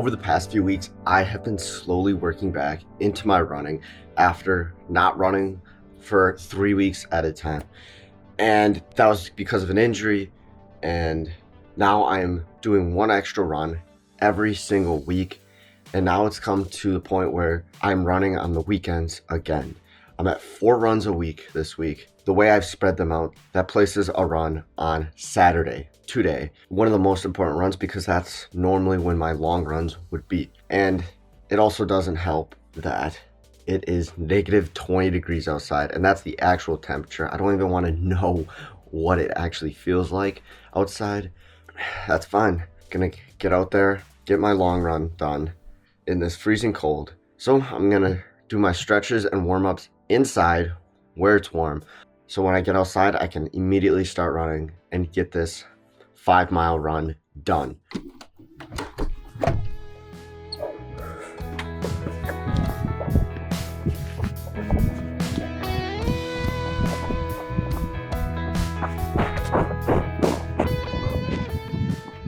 Over the past few weeks, I have been slowly working back into my running after not running for 3 weeks at a time. And that was because of an injury. And now I'm doing one extra run every single week. And now it's come to the point where I'm running on the weekends again. I'm at 4 runs a week this week. The way I've spread them out, that places a run on Saturday, today. One of the most important runs because that's normally when my long runs would be. And it also doesn't help that it is negative 20 degrees outside, and that's the actual temperature. I don't even want to know what it actually feels like outside. That's fine. Gonna get out there, get my long run done in this freezing cold. So I'm gonna do my stretches and warm-ups inside where it's warm. So when I get outside, I can immediately start running and get this 5-mile run done.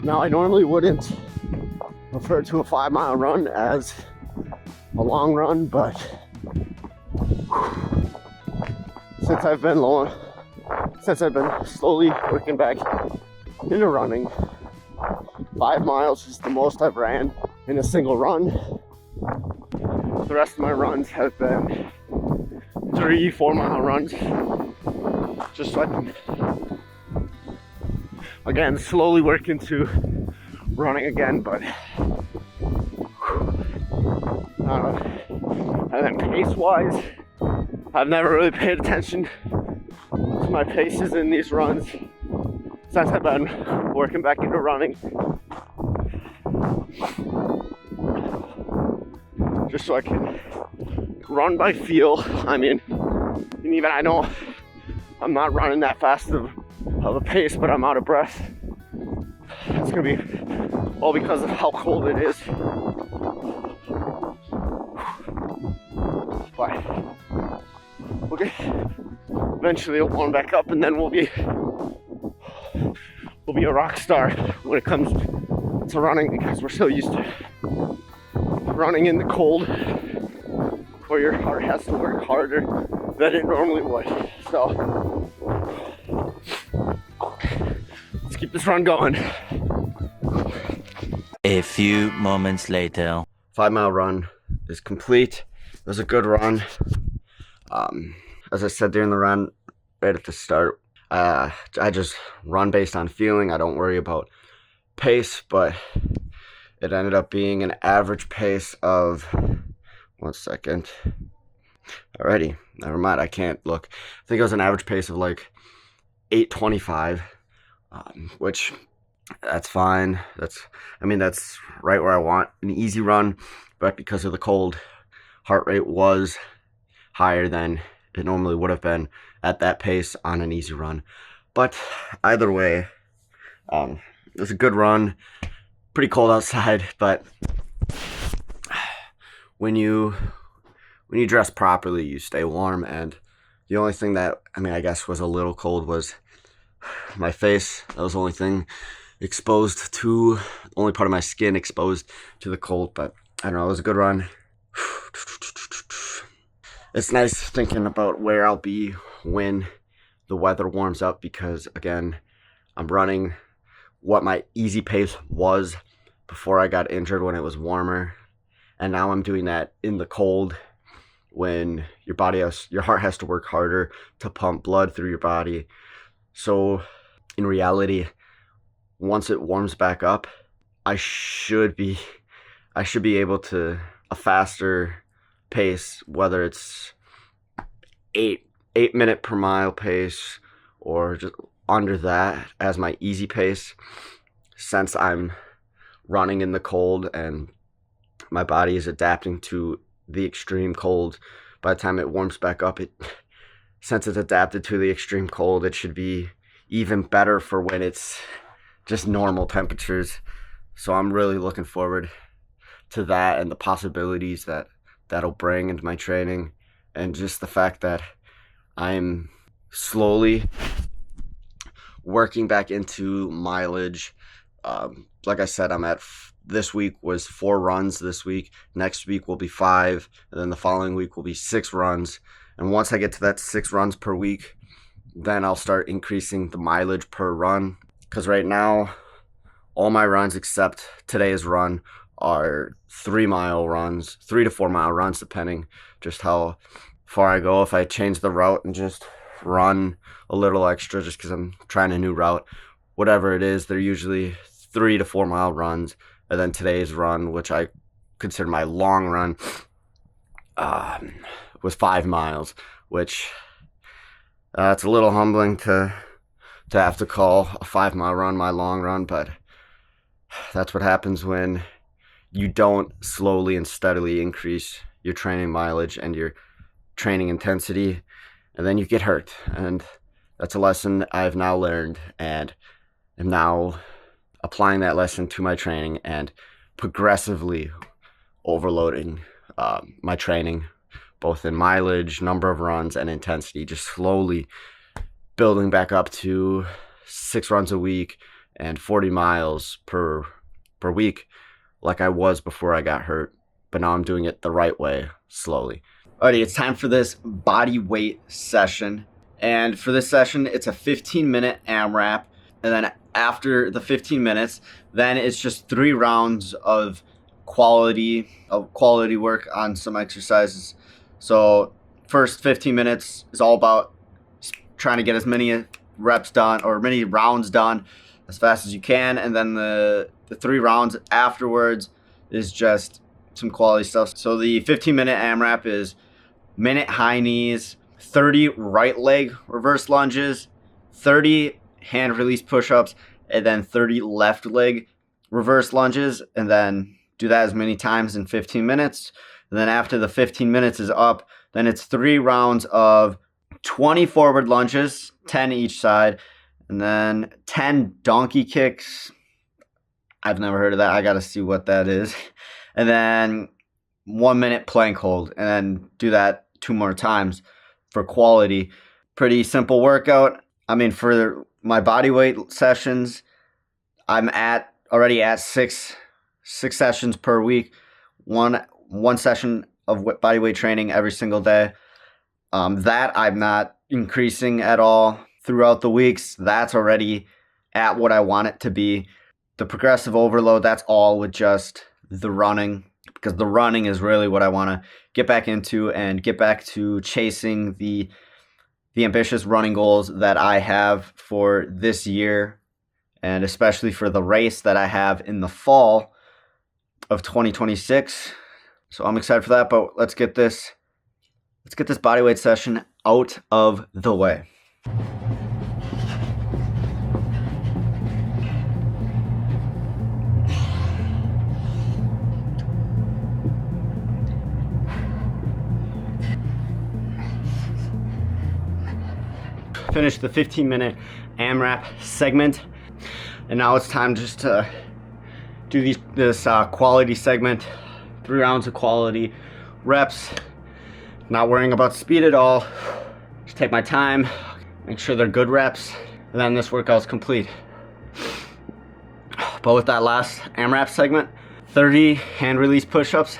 Now, I normally wouldn't refer to a 5-mile run as a long run, but since I've been slowly working back into running, 5 miles is the most I've ran in a single run. The rest of my runs have been 3-4 mile runs, just so I can again slowly work into running again. But and then pace-wise, I've never really paid attention to my paces in these runs since I've been working back into running. Just so I can run by feel. I mean, and even I know I'm not running that fast of a pace, but I'm out of breath. It's gonna be all because of how cold it is. But okay, eventually it'll warm back up, and then we'll be a rock star when it comes to running, because we're so used to running in the cold where your heart has to work harder than it normally would. So let's keep this run going. A few moments later. 5-mile run is complete. It was a good run. As I said during the run, right at the start, I just run based on feeling. I don't worry about pace, but it ended up being an average pace of, 1 second. Alrighty, never mind, I can't look. I think it was an average pace of like 8:25, which that's fine. That's right where I want an easy run, but because of the cold, heart rate was higher than it normally would have been at that pace on an easy run. But either way, it was a good run. Pretty cold outside, but when you dress properly, you stay warm. And the only thing that I guess was a little cold was my face. That was the only thing exposed to, only part of my skin exposed to the cold. But I don't know, it was a good run. It's nice thinking about where I'll be when the weather warms up, because again, I'm running what my easy pace was before I got injured when it was warmer, and now I'm doing that in the cold when your heart has to work harder to pump blood through your body. So in reality, once it warms back up, I should be able to a faster pace, whether it's 8 minute per mile pace or just under that as my easy pace, since I'm running in the cold and my body is adapting to the extreme cold. By the time it warms back up, since it's adapted to the extreme cold, it should be even better for when it's just normal temperatures. So I'm really looking forward to that and the possibilities that'll bring into my training, and just the fact that I'm slowly working back into mileage. Like I said, I'm at this week was 4 runs this week. Next week will be 5, and then the following week will be 6 runs. And once I get to that 6 runs per week, then I'll start increasing the mileage per run. Because right now, all my runs except today's run are 3-mile runs, 3 to 4 mile runs, depending just how far I go. If I change the route and just run a little extra just because I'm trying a new route, whatever it is, they're usually 3 to 4 mile runs. And then today's run, which I consider my long run, was 5 miles, which it's a little humbling to have to call a 5-mile run my long run, but that's what happens when you don't slowly and steadily increase your training mileage and your training intensity, and then you get hurt. And that's a lesson I've now learned, and am now applying that lesson to my training and progressively overloading my training, both in mileage, number of runs, and intensity, just slowly building back up to 6 runs a week and 40 miles per week like I was before I got hurt. But now I'm doing it the right way, slowly. Alrighty, it's time for this body weight session. And for this session, it's a 15-minute AMRAP. And then after the 15 minutes, then it's just 3 rounds of quality work on some exercises. So first 15 minutes is all about trying to get as many reps done or many rounds done as fast as you can. And then the 3 rounds afterwards is just some quality stuff. So the 15-minute AMRAP is minute high knees, 30 right leg reverse lunges, 30 hand release push-ups, and then 30 left leg reverse lunges, and then do that as many times in 15 minutes. And then after the 15 minutes is up, then it's 3 rounds of 20 forward lunges, 10 each side, and then 10 donkey kicks. I've never heard of that. I got to see what that is. And then 1 minute plank hold, and then do that 2 more times for quality. Pretty simple workout. I mean, for my body weight sessions, I'm already at 6 sessions per week. One session of body weight training every single day. That I'm not increasing at all throughout the weeks. That's already at what I want it to be. The progressive overload, that's all with just the running, because the running is really what I want to get back into and get back to chasing the ambitious running goals that I have for this year, and especially for the race that I have in the fall of 2026. So I'm excited for that, but let's get this bodyweight session out of the way. Finished the 15-minute AMRAP segment, and now it's time just to do this quality segment. 3 rounds of quality reps, not worrying about speed at all. Just take my time, make sure they're good reps, and then this workout's complete. But with that last AMRAP segment, 30 hand release push-ups,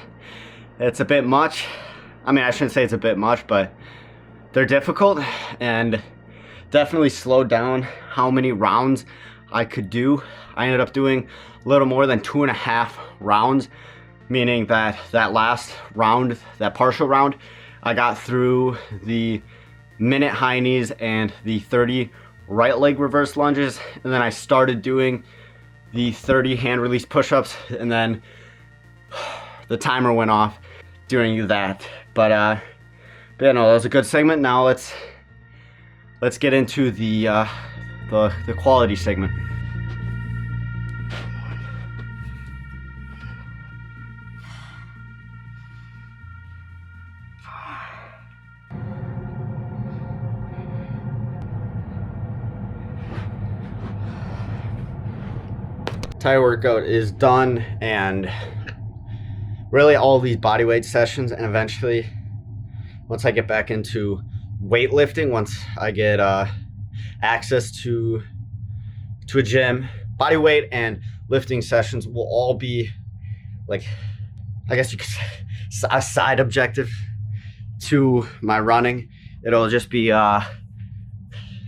it's a bit much. I mean, I shouldn't say it's a bit much, but they're difficult, and definitely slowed down how many rounds I could do. I ended up doing a little more than 2.5 rounds, meaning that last round, that partial round, I got through the minute high knees and the 30 right leg reverse lunges, and then I started doing the 30 hand release push-ups, and then the timer went off during that. But yeah, no, that was a good segment. Now let's get into the quality segment. Entire workout is done, and really all these bodyweight sessions, and eventually once I get back into weightlifting, once I get access to a gym, body weight and lifting sessions will all be like, I guess you could say a side objective to my running. It'll just be an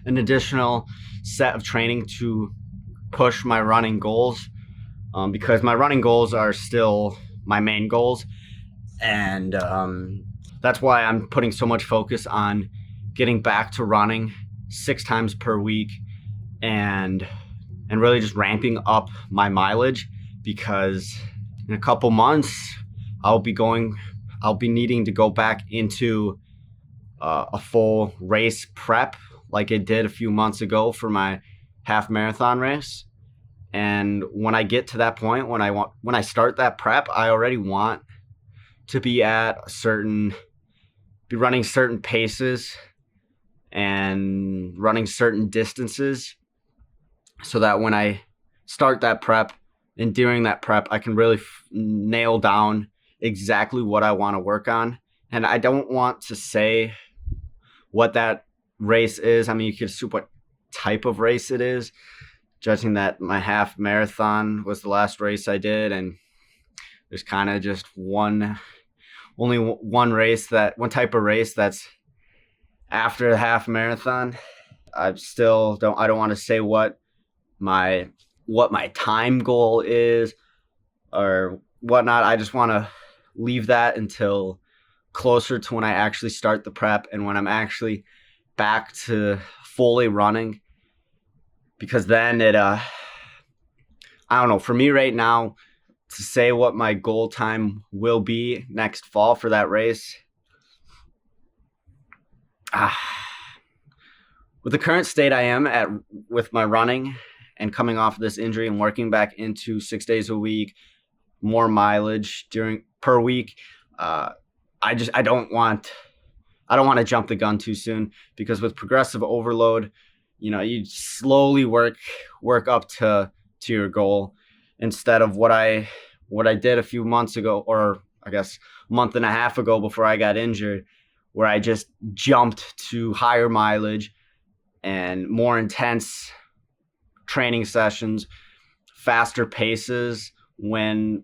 additional set of training to push my running goals, because my running goals are still my main goals, and that's why I'm putting so much focus on getting back to running 6 times per week and really just ramping up my mileage, because in a couple months I'll be needing to go back into a full race prep like I did a few months ago for my half marathon race. And when I get to that point, when I start that prep, I already want to be running certain paces and running certain distances, so that when I start that prep and during that prep, I can really nail down exactly what I want to work on. And I don't want to say what that race is. I mean, you could assume what type of race it is, judging that my half marathon was the last race I did, and there's kind of just only one type of race that's after the half marathon. I don't want to say what my time goal is or whatnot. I just want to leave that until closer to when I actually start the prep and when I'm actually back to fully running, because then I don't know, for me right now to say what my goal time will be next fall for that race, with the current state I am at with my running and coming off of this injury and working back into 6 days a week, more mileage per week, I don't want to jump the gun too soon, because with progressive overload, you slowly work up to your goal, instead of what I did a few months ago, or I guess a month and a half ago before I got injured, where I just jumped to higher mileage and more intense training sessions, faster paces, when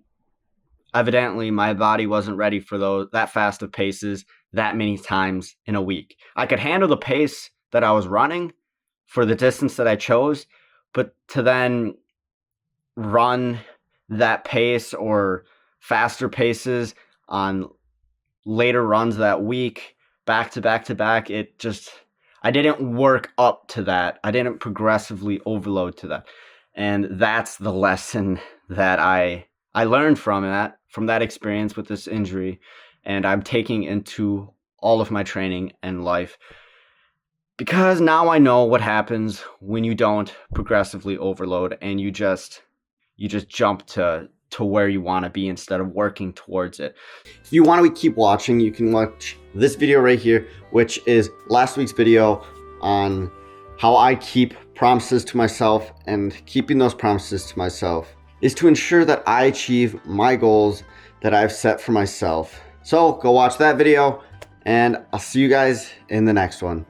evidently my body wasn't ready for that fast of paces that many times in a week. I could handle the pace that I was running for the distance that I chose, but to then run that pace or faster paces on later runs that week, back to back to back, I didn't work up to that. I didn't progressively overload to that. And that's the lesson that I learned from that experience with this injury, and I'm taking into all of my training and life, because now I know what happens when you don't progressively overload and you just jump to where you want to be instead of working towards it. If you want to keep watching, you can watch this video right here, which is last week's video on how I keep promises to myself, and keeping those promises to myself is to ensure that I achieve my goals that I've set for myself. So go watch that video, and I'll see you guys in the next one.